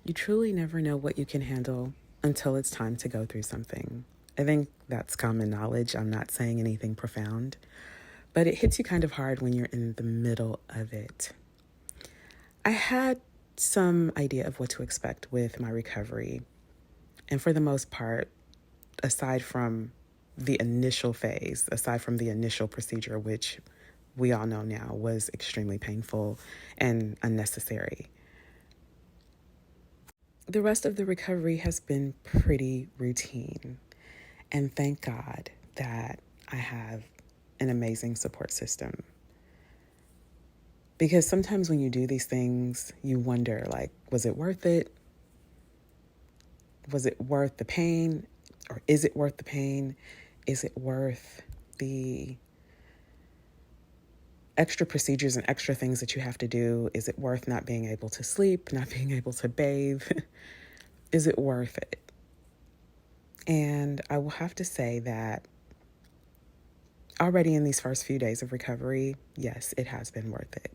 You truly never know what you can handle until it's time to go through something. I think that's common knowledge. I'm not saying anything profound, but it hits you kind of hard when you're in the middle of it. I had some idea of what to expect with my recovery. And for the most part, aside from the initial phase, aside from the initial procedure, which we all know now was extremely painful and unnecessary, the rest of the recovery has been pretty routine. And thank God that I have an amazing support system. Because sometimes when you do these things, you wonder, like, was it worth it? Was it worth the pain? Or is it worth the pain? Is it worth the extra procedures and extra things that you have to do? Is it worth not being able to sleep, not being able to bathe? Is it worth it? And I will have to say that already in these first few days of recovery, yes, it has been worth it.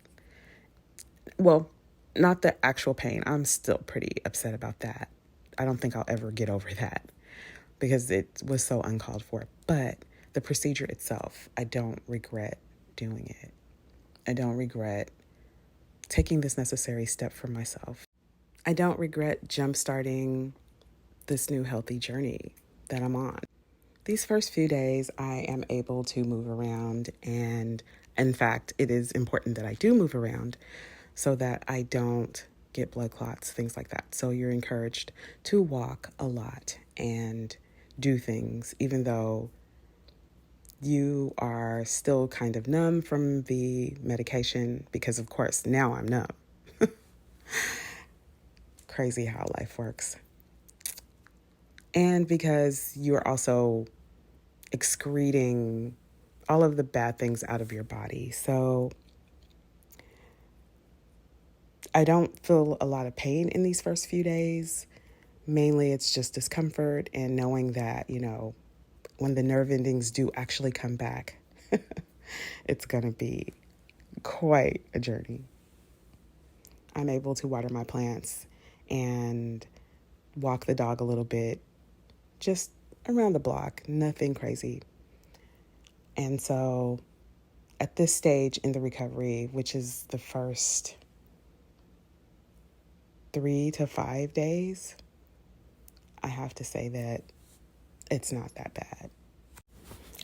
Well, not the actual pain. I'm still pretty upset about that. I don't think I'll ever get over that because it was so uncalled for. But the procedure itself, I don't regret doing it. I don't regret taking this necessary step for myself. I don't regret jumpstarting this new healthy journey that I'm on. These first few days, I am able to move around, and in fact, it is important that I do move around so that I don't get blood clots, things like that. So you're encouraged to walk a lot and do things, even though you are still kind of numb from the medication, because of course, now I'm numb. Crazy how life works. And because you're also excreting all of the bad things out of your body. So I don't feel a lot of pain in these first few days. Mainly it's just discomfort and knowing that, when the nerve endings do actually come back, it's going to be quite a journey. I'm able to water my plants and walk the dog a little bit, just around the block, nothing crazy. And so at this stage in the recovery, which is the first 3 to 5 days, I have to say that it's not that bad.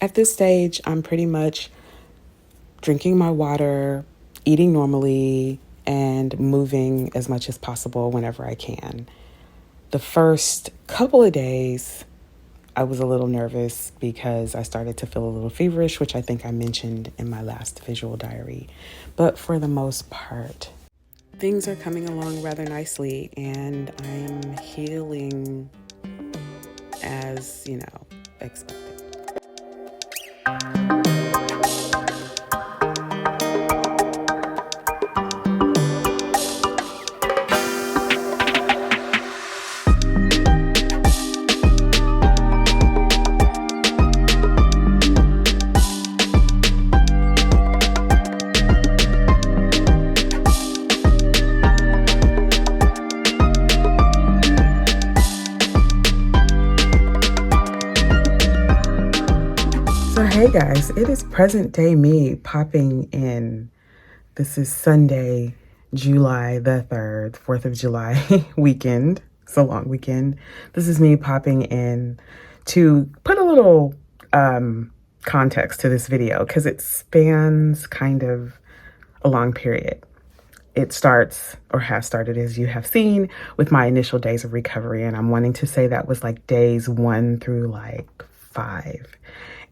At this stage, I'm pretty much drinking my water, eating normally, and moving as much as possible whenever I can. The first couple of days, I was a little nervous because I started to feel a little feverish, which I think I mentioned in my last visual diary. But for the most part, things are coming along rather nicely, and I am healing as, expected. Hey guys, it is present day me popping in. This is Sunday, July the 3rd, 4th of July weekend. It's a long weekend. This is me popping in to put a little context to this video because it spans kind of a long period. It starts, or has started, as you have seen, with my initial days of recovery. And I'm wanting to say that was like days 1 through like 5.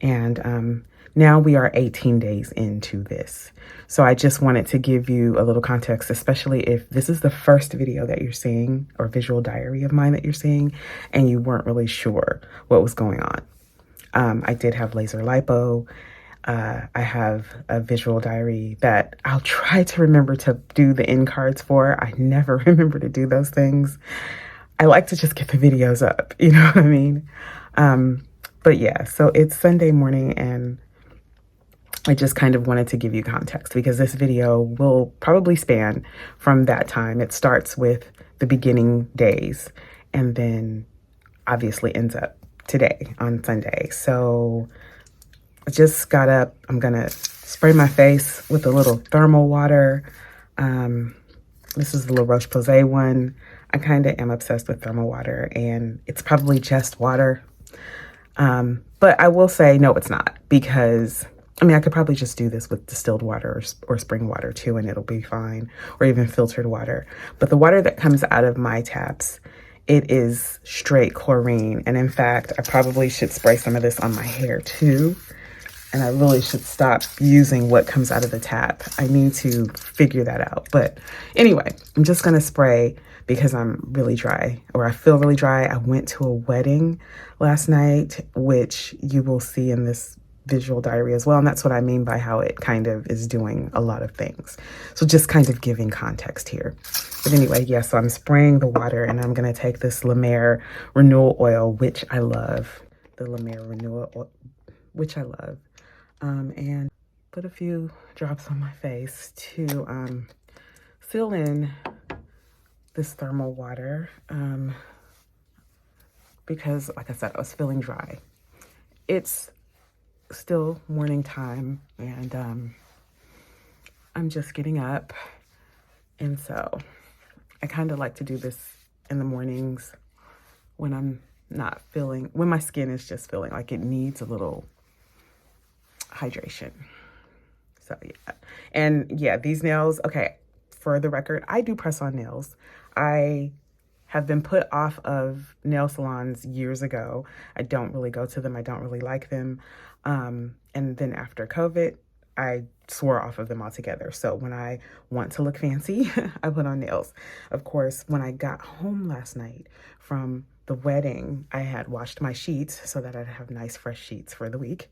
And now we are 18 days into this. So I just wanted to give you a little context, especially if this is the first video that you're seeing or visual diary of mine that you're seeing, and you weren't really sure what was going on. I did have laser lipo. I have a visual diary that I'll try to remember to do the end cards for. I never remember to do those things. I like to just get the videos up, you know what I mean? But yeah, so it's Sunday morning and I just kind of wanted to give you context because this video will probably span from that time. It starts with the beginning days, and then obviously ends up today on Sunday. So I just got up. I'm gonna spray my face with a little thermal water. This is the La Roche-Posay one. I kind of am obsessed with thermal water, and it's probably just water. But I will say, no, it's not, because I mean, I could probably just do this with distilled water or spring water too, and it'll be fine, or even filtered water. But the water that comes out of my taps, it is straight chlorine. And in fact, I probably should spray some of this on my hair too. And I really should stop using what comes out of the tap. I need to figure that out. But anyway, I'm just gonna spray because I'm really dry, or I feel really dry. I went to a wedding last night, which you will see in this visual diary as well. And that's what I mean by how it kind of is doing a lot of things. So just kind of giving context here. But anyway, yeah, so I'm spraying the water, and I'm gonna take this La Mer Renewal Oil, which I love. The La Mer Renewal Oil, which I love. And put a few drops on my face to fill in this thermal water, because like I said, I was feeling dry. It's still morning time, and I'm just getting up, and so I kind of like to do this in the mornings when I'm not feeling, when my skin is just feeling like it needs a little hydration. So yeah, and yeah, these nails, okay, for the record, I do press on nails. I have been put off of nail salons years ago. I don't really go to them. I don't really like them. And then after COVID, I swore off of them altogether. So when I want to look fancy, I put on nails. Of course, when I got home last night from the wedding, I had washed my sheets so that I'd have nice fresh sheets for the week.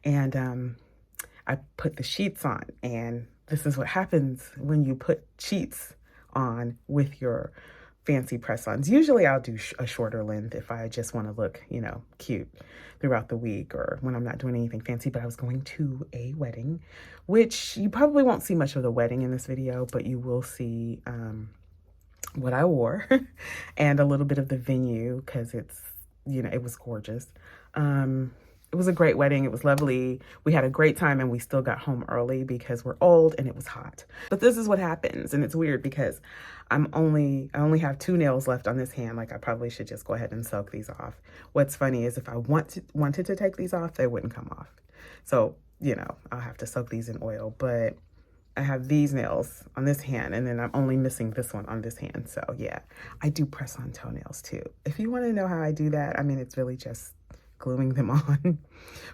And I put the sheets on, and this is what happens when you put sheets on with your fancy press-ons. Usually I'll do a shorter length if I just want to look, you know, cute throughout the week, or when I'm not doing anything fancy. But I was going to a wedding, which you probably won't see much of the wedding in this video, but you will see what I wore and a little bit of the venue, because it's, you know, it was gorgeous. It was a great wedding. It was lovely. We had a great time, and we still got home early because we're old and it was hot. But this is what happens, and it's weird because I only have 2 nails left on this hand. Like, I probably should just go ahead and soak these off. What's funny is if I wanted to take these off, they wouldn't come off. So, you know, I'll have to soak these in oil. But I have these nails on this hand, and then I'm only missing this one on this hand. So yeah, I do press on toenails too. If you want to know how I do that, I mean, it's really just gluing them on.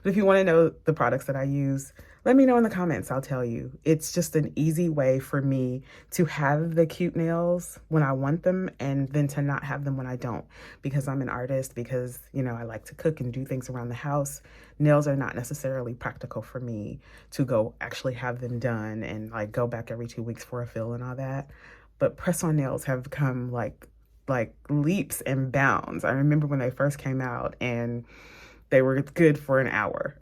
But if you want to know the products that I use, let me know in the comments. I'll tell you. It's just an easy way for me to have the cute nails when I want them, and then to not have them when I don't, because I'm an artist, because, you know, I like to cook and do things around the house. Nails are not necessarily practical for me to go actually have them done and like go back every 2 weeks for a fill and all that. But press-on nails have come like leaps and bounds. I remember when they first came out, and they were good for an hour.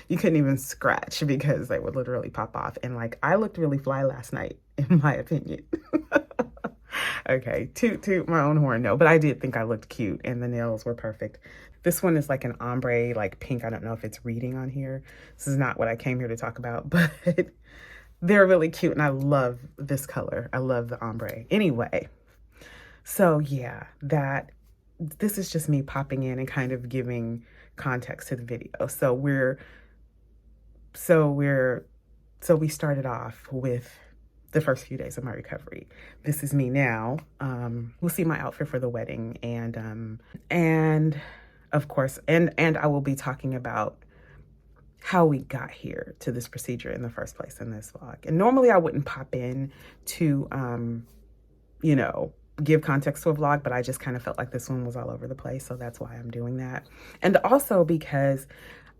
You couldn't even scratch because they would literally pop off. And like, I looked really fly last night, in my opinion. Okay, toot my own horn, no, but I did think I looked cute, and the nails were perfect. This one is like an ombre, like pink. I don't know if it's reading on here. This is not what I came here to talk about, but they're really cute, and I love this color. I love the ombre. Anyway, so yeah, this is just me popping in and kind of giving context to the video. So we started off with the first few days of my recovery. This is me now. We'll see my outfit for the wedding, and of course, and I will be talking about how we got here to this procedure in the first place in this vlog. And normally I wouldn't pop in to, you know, give context to a vlog, but I just kind of felt like this one was all over the place. So that's why I'm doing that. And also because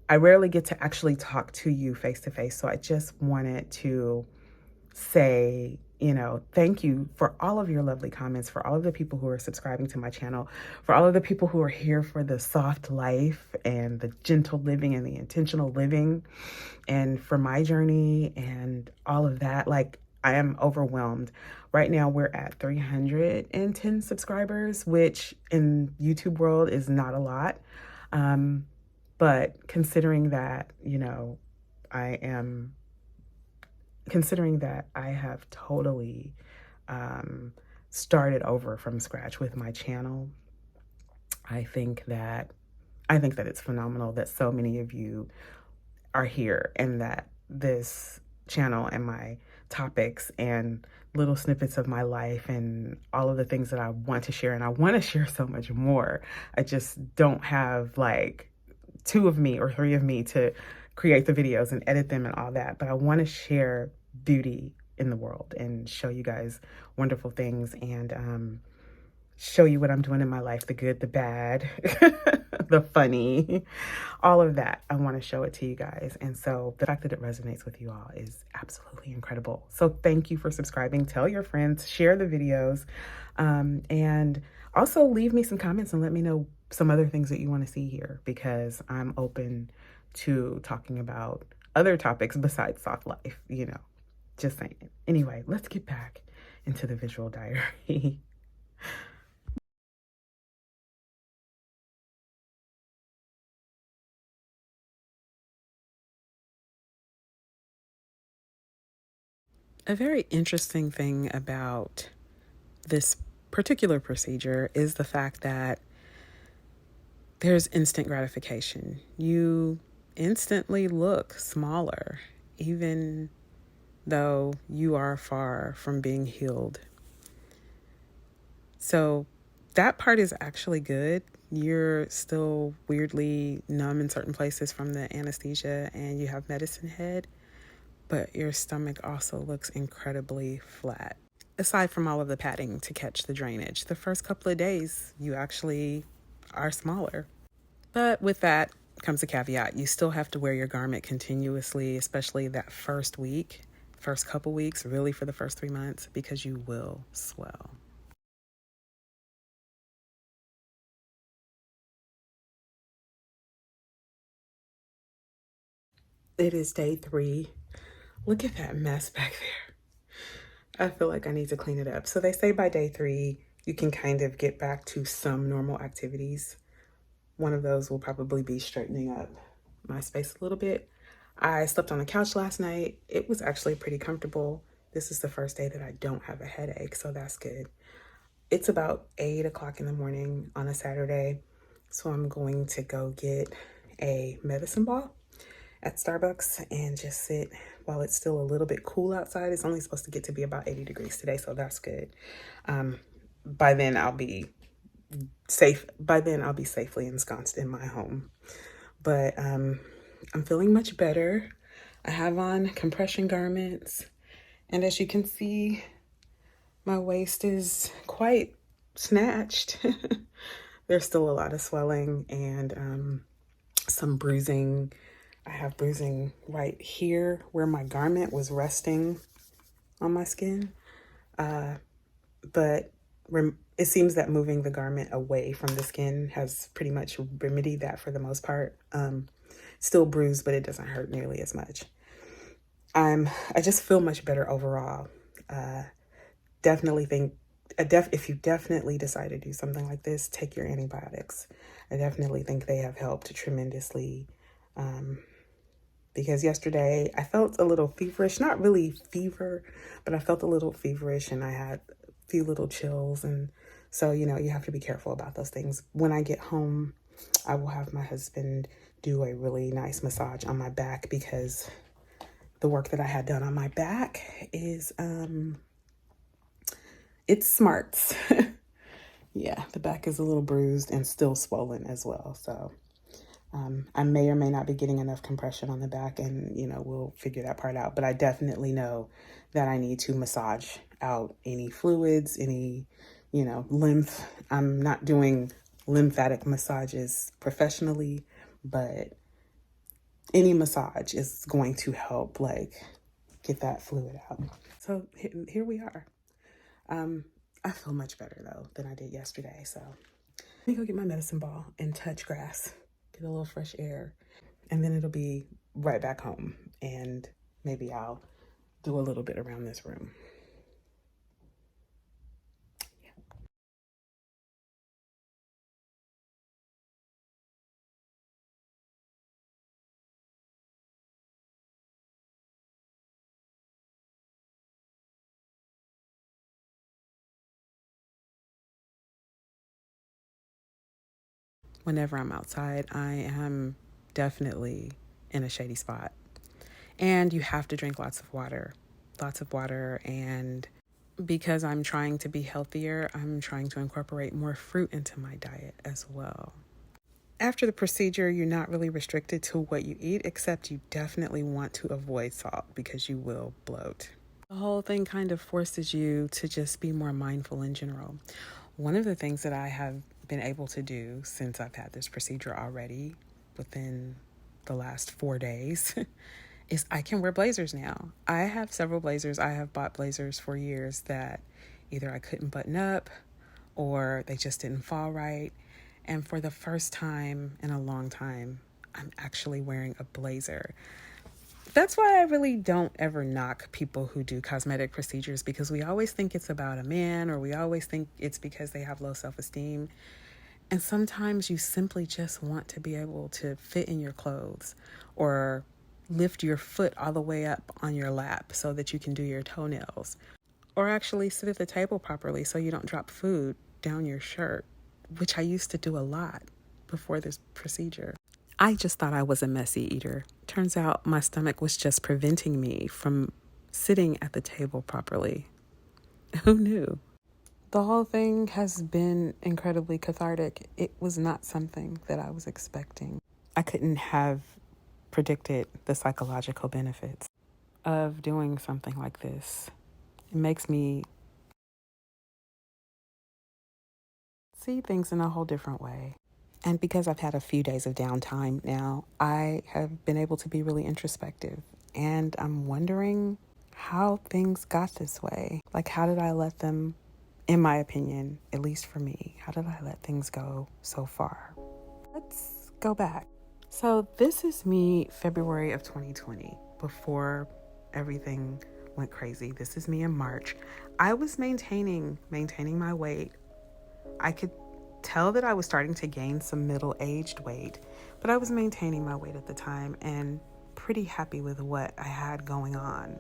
I rarely get to actually talk to you face to face. So I just wanted to say, you know, thank you for all of your lovely comments, for all of the people who are subscribing to my channel, for all of the people who are here for the soft life and the gentle living and the intentional living, and for my journey and all of that. Like, I am overwhelmed. Right now we're at 310 subscribers, which in YouTube world is not a lot. But considering that, I am considering that I have totally started over from scratch with my channel, I think that it's phenomenal that so many of you are here and that this channel and my topics and little snippets of my life and all of the things that I want to share, and I want to share so much more. I just don't have like 2 of me or 3 of me to create the videos and edit them and all that, but I want to share beauty in the world and show you guys wonderful things and show you what I'm doing in my life, the good, the bad, the funny, all of that. I want to show it to you guys. And so the fact that it resonates with you all is absolutely incredible. So thank you for subscribing. Tell your friends, share the videos, and also leave me some comments and let me know some other things that you want to see here, because I'm open to talking about other topics besides soft life, just saying. Anyway, let's get back into the visual diary. A very interesting thing about this particular procedure is the fact that there's instant gratification. You instantly look smaller, even though you are far from being healed. So that part is actually good. You're still weirdly numb in certain places from the anesthesia and you have medicine head, but your stomach also looks incredibly flat. Aside from all of the padding to catch the drainage, the first couple of days you actually are smaller. But with that comes a caveat. You still have to wear your garment continuously, especially that first week, first couple weeks, really for the first 3 months, because you will swell. It is day 3. Look at that mess back there. I feel like I need to clean it up. So they say by day 3, you can kind of get back to some normal activities. One of those will probably be straightening up my space a little bit. I slept on the couch last night. It was actually pretty comfortable. This is the first day that I don't have a headache, so that's good. It's about 8 o'clock in the morning on a Saturday, so I'm going to go get a medicine ball at Starbucks and just sit while it's still a little bit cool outside. It's only supposed to get to be about 80 degrees today, so that's good. By then I'll be safe. By then I'll be safely ensconced in my home. But I'm feeling much better. I have on compression garments, and as you can see, my waist is quite snatched. There's still a lot of swelling and some bruising. I have bruising right here where my garment was resting on my skin. But it seems that moving the garment away from the skin has pretty much remedied that for the most part. Still bruised, but it doesn't hurt nearly as much. I just feel much better overall. Definitely think if you definitely decide to do something like this, take your antibiotics. I definitely think they have helped tremendously. Because yesterday I felt a little feverish, not really fever, but I felt a little feverish and I had a few little chills. And so, you have to be careful about those things. When I get home, I will have my husband do a really nice massage on my back, because the work that I had done on my back is, it smarts. Yeah, the back is a little bruised and still swollen as well. So I may or may not be getting enough compression on the back, and, we'll figure that part out. But I definitely know that I need to massage out any fluids, any, lymph. I'm not doing lymphatic massages professionally, but any massage is going to help, get that fluid out. So here we are. I feel much better, though, than I did yesterday. So let me go get my medicine ball and touch grass, get a little fresh air, and then it'll be right back home. And maybe I'll do a little bit around this room. Whenever I'm outside, I am definitely in a shady spot. And you have to drink lots of water. Lots of water. And because I'm trying to be healthier, I'm trying to incorporate more fruit into my diet as well. After the procedure, you're not really restricted to what you eat, except you definitely want to avoid salt because you will bloat. The whole thing kind of forces you to just be more mindful in general. One of the things that I have been able to do since I've had this procedure already within the last 4 days is I can wear blazers now. I have several blazers. I have bought blazers for years that either I couldn't button up or they just didn't fall right. And for the first time in a long time, I'm actually wearing a blazer. That's why I really don't ever knock people who do cosmetic procedures, because we always think it's about a man, or we always think it's because they have low self-esteem. And sometimes you simply just want to be able to fit in your clothes or lift your foot all the way up on your lap so that you can do your toenails, or actually sit at the table properly so you don't drop food down your shirt, which I used to do a lot before this procedure. I just thought I was a messy eater. Turns out my stomach was just preventing me from sitting at the table properly. Who knew? The whole thing has been incredibly cathartic. It was not something that I was expecting. I couldn't have predicted the psychological benefits of doing something like this. It makes me see things in a whole different way. And because I've had a few days of downtime now, I have been able to be really introspective. And I'm wondering how things got this way. Like, how did I let them, in my opinion, at least for me, how did I let things go so far? Let's go back. So this is me February of 2020, before everything went crazy. This is me in March. I was maintaining my weight. I could tell that I was starting to gain some middle-aged weight, but I was maintaining my weight at the time and pretty happy with what I had going on.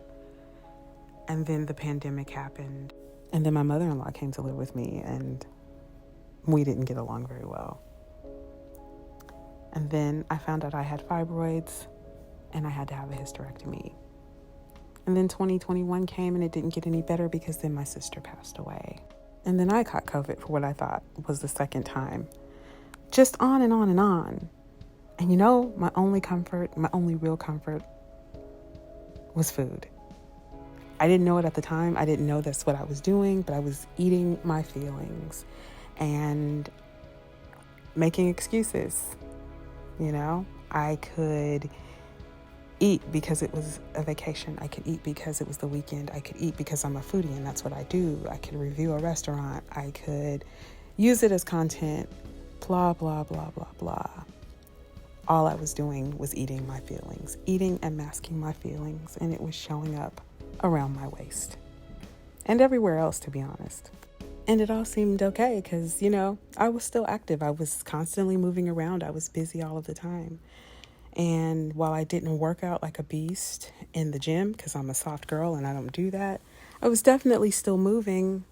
And then the pandemic happened, and then my mother-in-law came to live with me, and we didn't get along very well. And then I found out I had fibroids, and I had to have a hysterectomy. And then 2021 came, and it didn't get any better because then my sister passed away. And then I caught COVID for what I thought was the second time. Just on and on and on. And you know, my only real comfort was food. I didn't know it at the time. I didn't know that's what I was doing, but I was eating my feelings and making excuses. You know, I could eat because it was a vacation. I could eat because it was the weekend. I could eat because I'm a foodie and that's what I do. I could review a restaurant. I could use it as content. Blah, blah, blah, blah, blah. All I was doing was eating my feelings, eating and masking my feelings, and it was showing up around my waist and everywhere else, to be honest. And it all seemed okay because, you know, I was still active. I was constantly moving around. I was busy all of the time. And while I didn't work out like a beast in the gym, because I'm a soft girl and I don't do that, I was definitely still moving,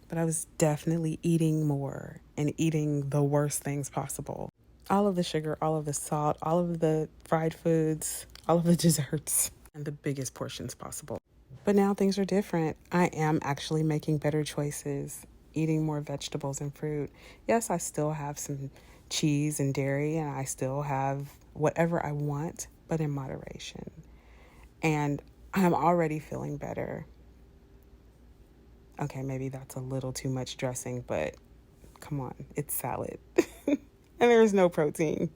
but I was definitely eating more and eating the worst things possible. All of the sugar, all of the salt, all of the fried foods, all of the desserts, and the biggest portions possible. But now things are different. I am actually making better choices, eating more vegetables and fruit. Yes, I still have some cheese and dairy, and I still have whatever I want, but in moderation. And I'm already feeling better. Okay, maybe that's a little too much dressing, but come on, it's salad. And there's no protein.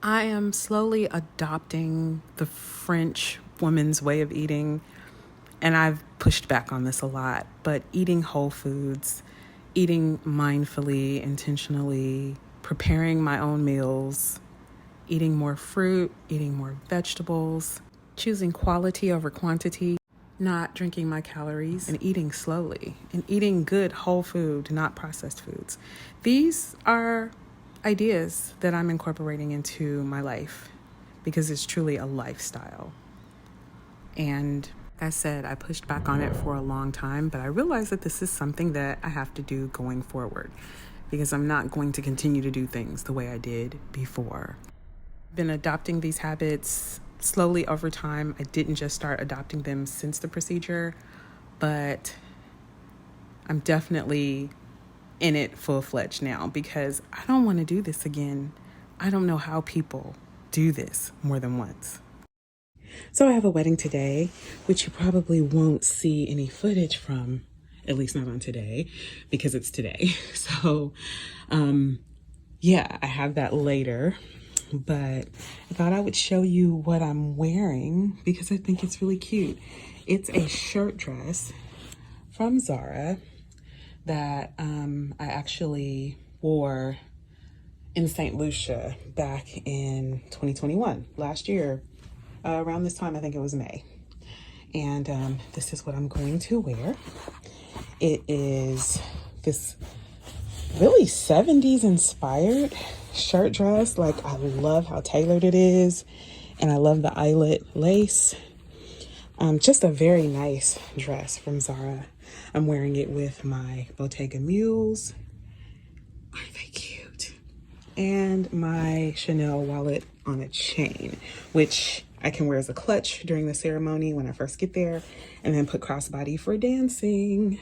I am slowly adopting the French woman's way of eating, and I've pushed back on this a lot, but eating whole foods, eating mindfully, intentionally, preparing my own meals, eating more fruit, eating more vegetables, choosing quality over quantity, not drinking my calories, and eating slowly, and eating good whole food, not processed foods. These are ideas that I'm incorporating into my life because it's truly a lifestyle. And like I said, I pushed back on it for a long time, but I realized that this is something that I have to do going forward because I'm not going to continue to do things the way I did before. I've been adopting these habits slowly over time. I didn't just start adopting them since the procedure, but I'm definitely in it full-fledged now because I don't want to do this again. I don't know how people do this more than once. So I have a wedding today, which you probably won't see any footage from, at least not on today, because it's today. So, yeah, I have that later, but I thought I would show you what I'm wearing because I think it's really cute. It's a shirt dress from Zara that I actually wore in St. Lucia back in 2021, last year. Around this time, I think it was May. And this is what I'm going to wear. It is this really 70s inspired shirt dress. Like, I love how tailored it is. And I love the eyelet lace. Just a very nice dress from Zara. I'm wearing it with my Bottega mules. Aren't they cute? And my Chanel wallet on a chain, which I can wear as a clutch during the ceremony when I first get there, and then put crossbody for dancing.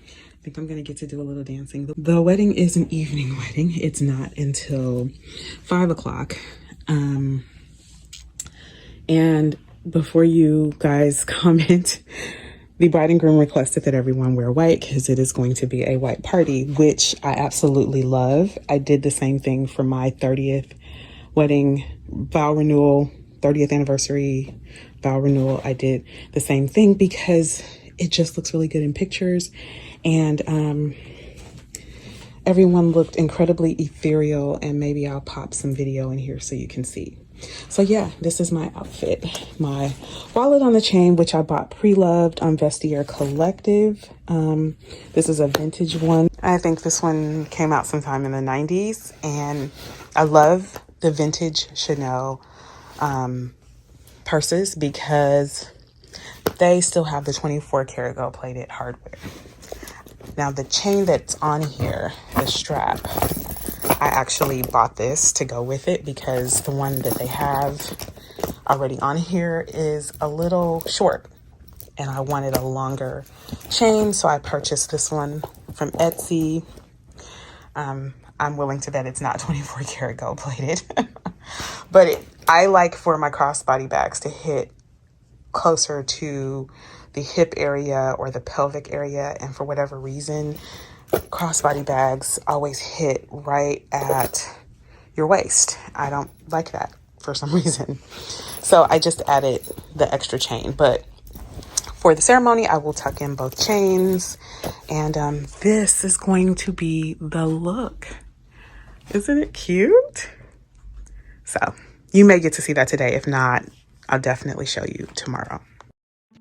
I think I'm gonna get to do a little dancing. The wedding is an evening wedding. It's not until 5 o'clock. And before you guys comment, the bride and groom requested that everyone wear white because it is going to be a white party, which I absolutely love. I did the same thing for my 30th wedding vow renewal, 30th anniversary vow renewal. I did the same thing because it just looks really good in pictures. And everyone looked incredibly ethereal, and maybe I'll pop some video in here so you can see. So yeah, this is my outfit. My wallet on the chain, which I bought pre-loved on Vestiaire Collective. This is a vintage one. I think this one came out sometime in the 90s, and I love the vintage Chanel purses because they still have the 24 karat gold plated hardware. Now the chain that's on here, the strap, I actually bought this to go with it because the one that they have already on here is a little short and I wanted a longer chain, so I purchased this one from Etsy. I'm willing to bet it's not 24 karat gold plated, but I like for my crossbody bags to hit closer to the hip area or the pelvic area, and for whatever reason, crossbody bags always hit right at your waist. I don't like that for some reason. So I just added the extra chain, but for the ceremony, I will tuck in both chains, and this is going to be the look. Isn't it cute? So you may get to see that today. If not, I'll definitely show you tomorrow.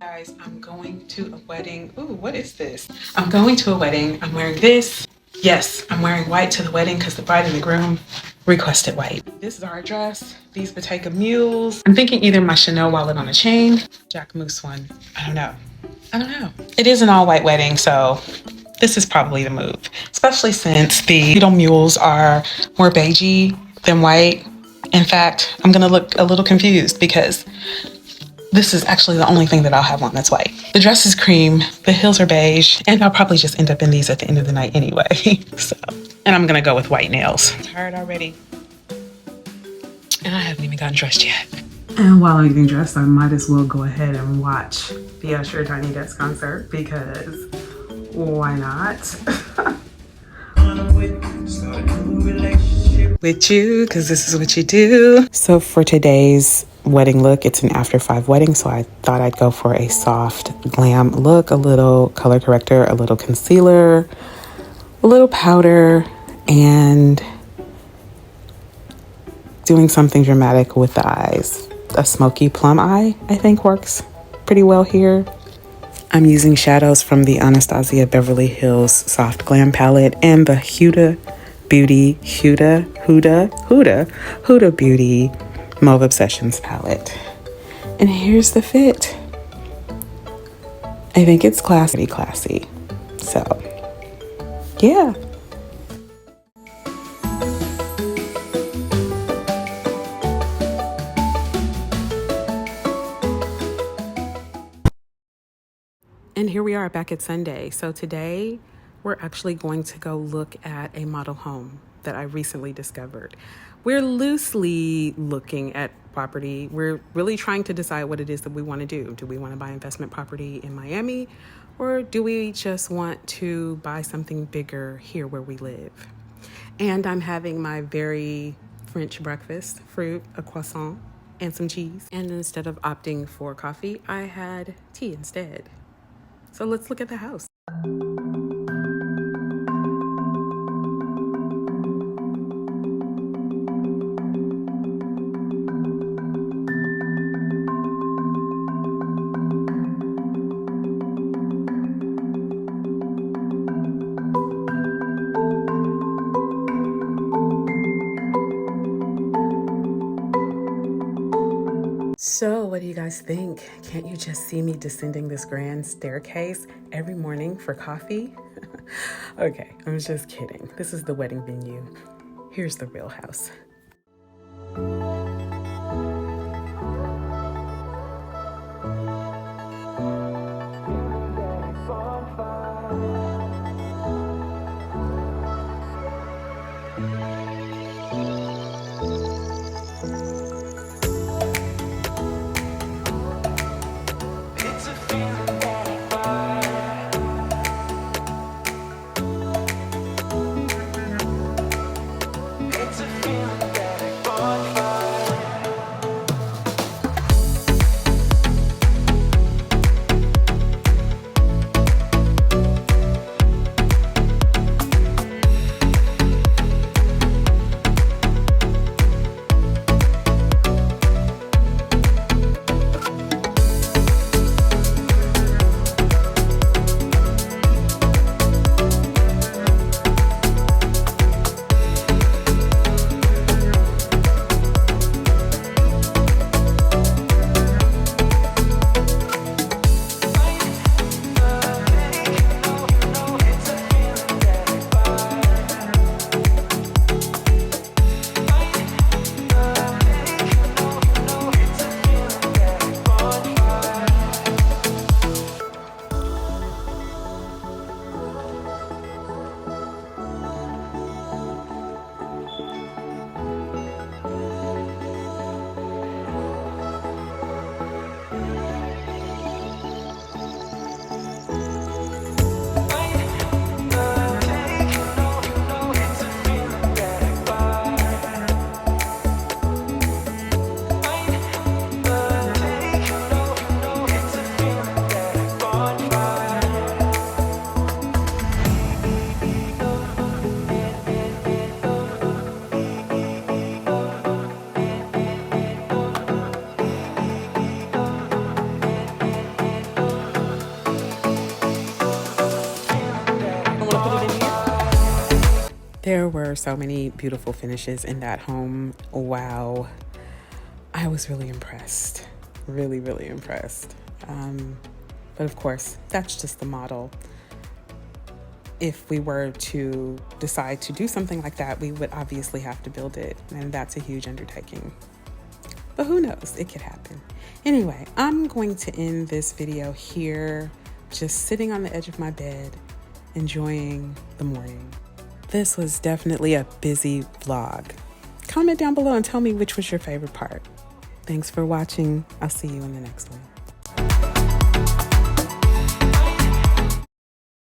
Guys, I'm going to a wedding. Ooh, what is this? I'm going to a wedding. I'm wearing this. Yes, I'm wearing white to the wedding because the bride and the groom requested white. This is our dress. These Bottega mules. I'm thinking either my Chanel wallet on a chain, Jaquemus one. I don't know. It is an all white wedding, so this is probably the move, especially since the little mules are more beigey than white. In fact, I'm gonna look a little confused because this is actually the only thing that I'll have on that's white. The dress is cream, the heels are beige, and I'll probably just end up in these at the end of the night anyway. And I'm gonna go with white nails. I'm tired already. And I haven't even gotten dressed yet. And while I'm getting dressed, I might as well go ahead and watch the Usher Tiny Desk concert because why not? With you, because this is what you do. So for today's wedding look, it's an after 5 wedding, so I thought I'd go for a soft glam look, a little color corrector, a little concealer, a little powder, and doing something dramatic with the eyes. A smoky plum eye, I think, works pretty well here. I'm using shadows from the Anastasia Beverly Hills Soft Glam palette and the Huda Beauty Mauve Obsessions palette. And here's the fit. I think it's classy. So, yeah. And here we are back at Sunday. So today we're actually going to go look at a model home that I recently discovered. We're loosely looking at property. We're really trying to decide what it is that we want to do. Do we want to buy investment property in Miami, or do we just want to buy something bigger here where we live? And I'm having my very French breakfast, fruit, a croissant, and some cheese. And instead of opting for coffee, I had tea instead. So let's look at the house. So what do you guys think? Can't you just see me descending this grand staircase every morning for coffee? Okay, I'm just kidding. This is the wedding venue. Here's the real house. There were so many beautiful finishes in that home. Wow. I was really impressed. Really impressed. But of course, that's just the model. If we were to decide to do something like that, we would obviously have to build it. And that's a huge undertaking. But who knows? It could happen. Anyway, I'm going to end this video here, just sitting on the edge of my bed, enjoying the morning. This was definitely a busy vlog. Comment down below and tell me which was your favorite part. Thanks for watching. I'll see you in the next one.